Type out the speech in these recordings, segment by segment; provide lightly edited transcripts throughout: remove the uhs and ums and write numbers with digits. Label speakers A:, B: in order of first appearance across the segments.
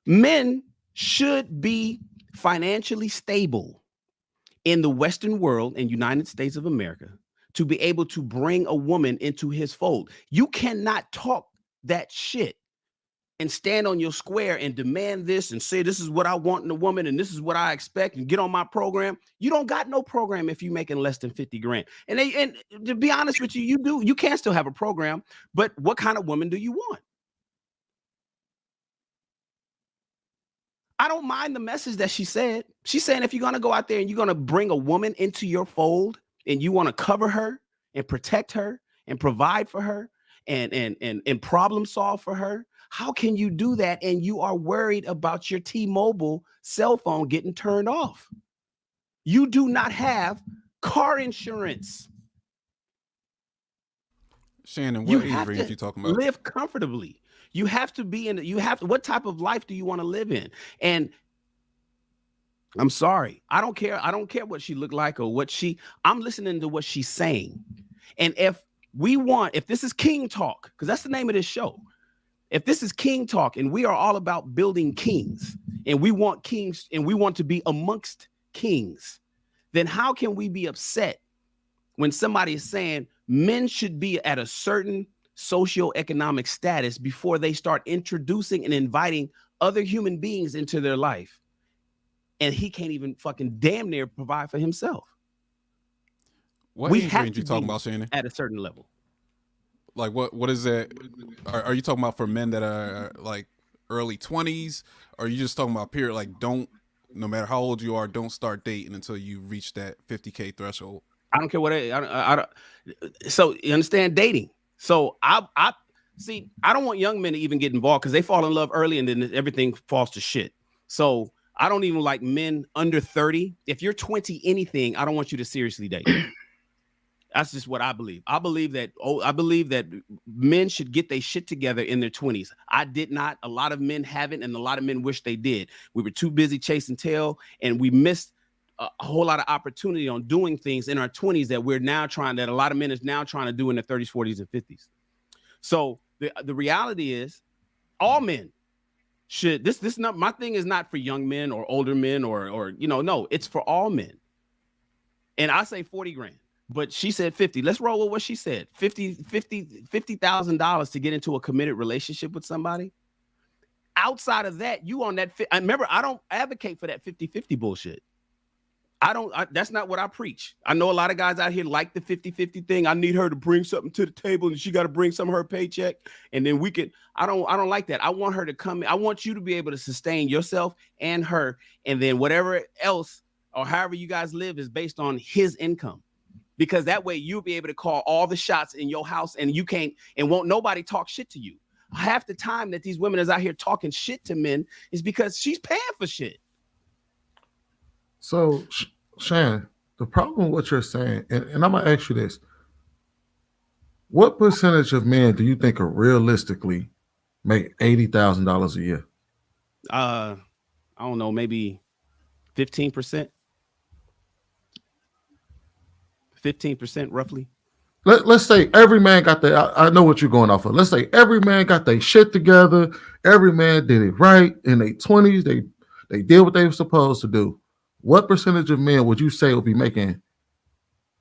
A: Men should be financially stable in the Western world and United States of America to be able to bring a woman into his fold. You cannot talk that shit and stand on your square and demand this and say this is what I want in a woman and this is what I expect and get on my program. You don't got no program if you're making less than 50 grand. And to be honest with you, you can still have a program, but what kind of woman do you want? I don't mind the message that she said. She's saying if you're going to go out there and you're going to bring a woman into your fold and you want to cover her and protect her and provide for her and problem solve for her, how can you do that and you are worried about your T-Mobile cell phone getting turned off? You do not have car insurance.
B: Shannon, what age range you talking about?
A: Live comfortably. You have to be in. What type of life do you want to live in? And I'm sorry, I don't care. I don't care what she looked like or what I'm listening to what she's saying. And if this is King Talk, because that's the name of this show. If this is King Talk and we are all about building kings and we want kings and we want to be amongst kings, then how can we be upset when somebody is saying men should be at a certain socioeconomic status before they start introducing and inviting other human beings into their life, and he can't even fucking damn near provide for himself?
B: What age range you talking about, Shannon?
A: At a certain level.
B: Like what is that? Are you talking about for men that are like early 20s, or are you just talking about period like no matter how old you are, don't start dating until you reach that 50K threshold?
A: I don't care what I don't. So you understand dating. So I see, I don't want young men to even get involved because they fall in love early and then everything falls to shit. So I don't even like men under 30. If you're 20 anything, I don't want you to seriously date. That's just what I believe. I believe that men should get their shit together in their 20s. I did not. A lot of men haven't, and a lot of men wish they did. We were too busy chasing tail, and we missed a whole lot of opportunity on doing things in our 20s that a lot of men is now trying to do in their 30s, 40s, and 50s. So the reality is all men should, this not, my thing is not for young men or older men or no, it's for all men. And I say 40 grand, but she said 50. Let's roll with what she said. $50,000 to get into a committed relationship with somebody. Outside of that, you on that. Remember, I don't advocate for that 50-50 bullshit. That's not what I preach. I know a lot of guys out here like the 50-50 thing. I need her to bring something to the table and she got to bring some of her paycheck. And then I don't like that. I want her to come in. I want you to be able to sustain yourself and her. And then whatever else or however you guys live is based on his income. Because that way you'll be able to call all the shots in your house and won't nobody talk shit to you. Half the time that these women is out here talking shit to men is because she's paying for shit.
C: So, Shannon, the problem with what you're saying, and I'm going to ask you this. What percentage of men do you think are realistically make $80,000 a year?
A: I don't know, maybe 15%. 15% roughly.
C: Let's say every man got their, I know what you're going off of. Let's say every man got their shit together. Every man did it right in their 20s. They did what they were supposed to do. What percentage of men would you say will be making?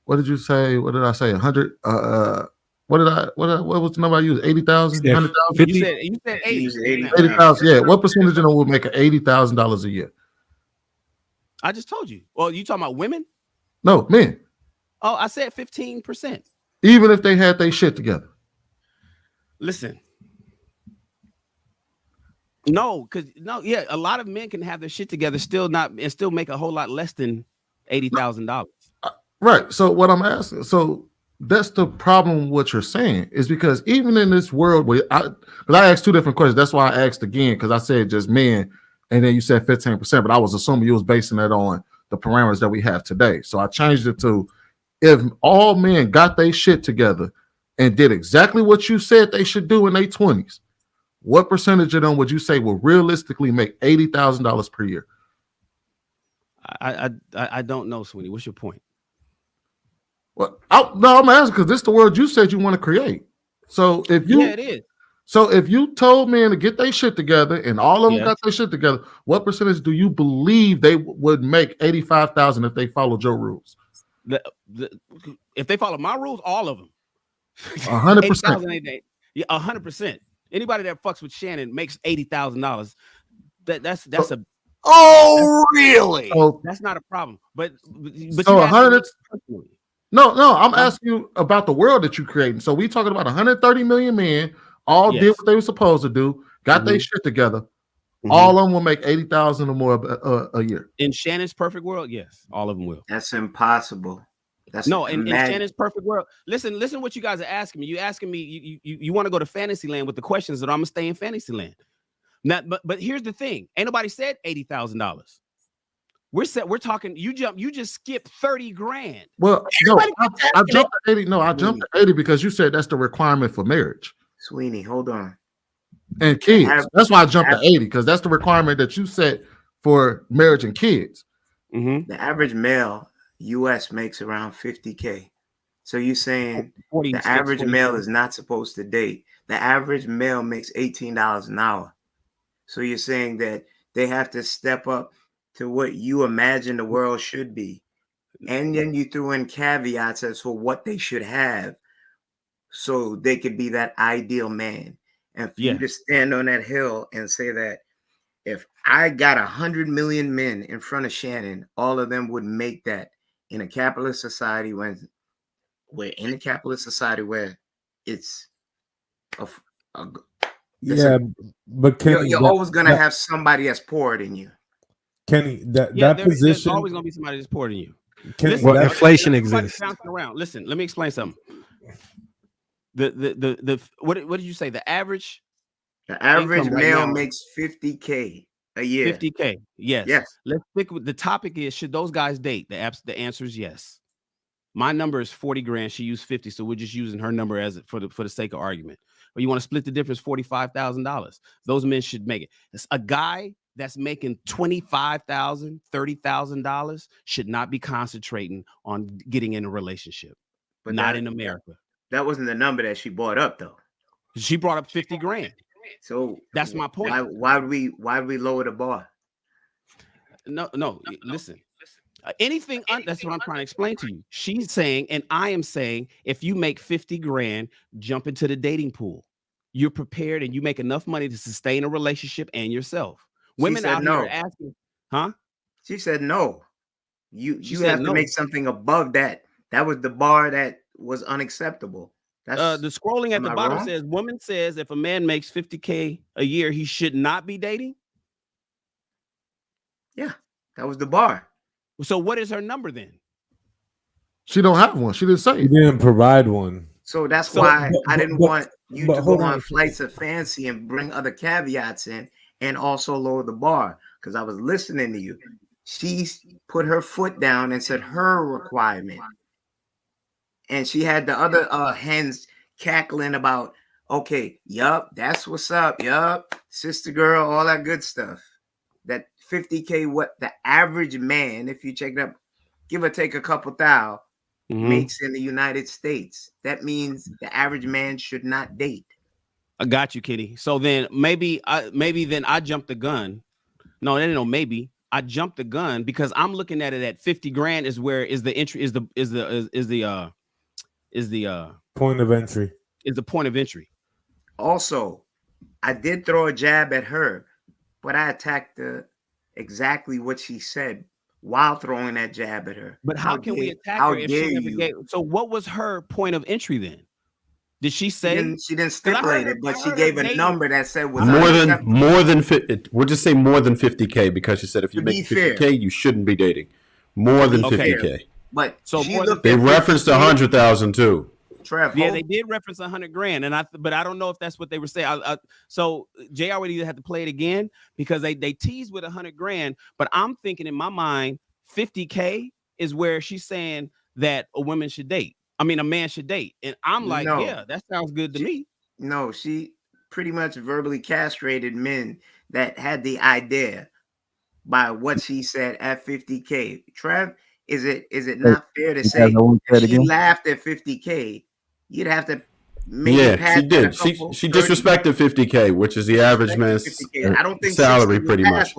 C: What did you say? What did I say? 100? What was the number I used? 80,000? 100,000?
A: You said 80.
C: 80,000. Yeah. What percentage of them would make $80,000 a year?
A: I just told you. Well, you talking about women?
C: No, men.
A: Oh, I said 15%.
C: Even if they had their shit together.
A: Listen. No, a lot of men can have their shit together, still make a whole lot less than $80,000.
C: Right. So what I'm asking, so that's the problem. What you're saying is because even in this world where I asked two different questions. That's why I asked again, because I said just men, and then you said 15%, but I was assuming you was basing that on the parameters that we have today. So I changed it to if all men got their shit together and did exactly what you said they should do in their 20s. What percentage of them would you say will realistically make $80,000 per year?
A: I don't know, Sweeney. What's your point?
C: Well, I'm asking because this is the world you said you want to create. So if you,
A: yeah, it is.
C: So if you told men to get their shit together and all of them
A: Yes.
C: got their shit together, what percentage do you believe they would make 85,000 if they followed your rules?
A: If they follow my rules, all of them.
C: 100%.
A: 80,000 a day. Yeah, 100%. Anybody that fucks with Shannon makes $80,000. That's a
D: Really?
C: So
A: that's not a problem. But
C: So
A: you asked
C: 100
A: me personally.
C: no, I'm asking you about the world that you're creating. So we talking about 130 million men, all did
A: Yes.
C: what they were supposed to do, got their
A: Mhm.
C: shit together.
A: Mhm.
C: All of them will make 80,000 or more a year.
A: In Shannon's perfect world, yes, all of them will.
D: That's impossible. That's
A: No, in Shannon's perfect world. Listen what you guys are asking me. You asking me, you want to go to fantasy land with the questions that I'm gonna stay in fantasy land. Now, but here's the thing: ain't nobody said $80,000. We're talking. You just skipped 30 grand.
C: Well, no, I jumped to 80. No, I jumped to 80 because you said that's the requirement for marriage.
D: Sweeney, hold on.
C: And kids. That's why I jumped to 80, because that's the requirement that you set for marriage and kids.
A: Mm-hmm.
D: The average male US makes around 50K. So you're saying
A: 46,
D: the average
A: 47.
D: male is not supposed to date. The average male makes $18 an hour. So you're saying that they have to step up to what you imagine the world should be. And then you threw in caveats as for what they should have so they could be that ideal man. And for you to stand on that hill and say that if I got 100 million men in front of Shannon, all of them would make that in a capitalist society when we're in a capitalist society where it's
E: but Kenny,
D: you're always gonna have somebody that's poorer than you.
E: Kenny, that
A: there's
E: position
A: always gonna be somebody that's poorer than you.
E: Kenny,
A: Listen,
F: inflation
A: everybody's
F: exists.
A: bouncing around. Listen, let me explain something. The what did you say? The average
D: average
A: income right
D: male
A: now
D: makes 50K a year.
A: 50K. Yes.
D: Yes.
A: Let's stick with the topic is, should those guys date? The answer is yes. My number is 40 grand. She used 50, so we're just using her number as for the sake of argument. But you want to split the difference, $45,000. Those men should make it. It's a guy that's making $25,000, $30,000 should not be concentrating on getting in a relationship. But not in America.
D: That wasn't the number that she brought up, though.
A: She brought up 50 grand.
D: So
A: that's my point.
D: Why would we lower the bar?
A: No. Listen. Anything that's what I'm trying to explain to you. She's saying, and I am saying, if you make 50 grand, jump into the dating pool. You're prepared and you make enough money to sustain a relationship and yourself. Women out here asking, huh?
D: She said no. You have to make something above that. That was the bar that was unacceptable.
A: That's the scrolling at the bottom says, woman says if a man makes 50K a year, he should not be dating.
D: Yeah, that was the bar.
A: So what is her number then?
C: She don't have one. She didn't say.
E: She didn't provide one.
D: So that's why I didn't want you to go on flights of fancy and bring other caveats in and also lower the bar, because I was listening to you. She put her foot down and said her requirement. And she had the other hens cackling about, okay, yup, that's what's up, yup, sister girl, all that good stuff. That 50K, what the average man, if you check it up, give or take a couple thou, makes in the United States. That means the average man should not date.
A: I got you, Kitty. So then maybe then I jumped the gun. No, maybe I jumped the gun because I'm looking at it at 50 grand is where is the entry is the
E: point of entry.
A: Is the point of entry.
D: Also, I did throw a jab at her, but I attacked exactly what she said while throwing that jab at her.
A: But how can we attack her if she never gave? So what was her point of entry then? Did she say?
D: She didn't stipulate it, but she gave a number that said was
F: more than 50. We'll just say more than 50K, because she said if you make 50K, you shouldn't be dating. More than 50K.
D: But
A: so
F: they referenced 100,000 too.
D: Trev,
A: yeah, they did reference 100 grand, but I don't know if that's what they were saying. So JR would either have to play it again because they teased with 100 grand, but I'm thinking in my mind 50K is where she's saying that a man should date, and I'm like, yeah, that sounds good to me.
D: No, she pretty much verbally castrated men that had the idea by what she said at 50K. Trev, is it not fair to say if she laughed at 50K? You'd have to
F: Yeah, she did. She disrespected 50K, which is the average man's
D: I don't think
F: salary,
D: 60
F: pretty much.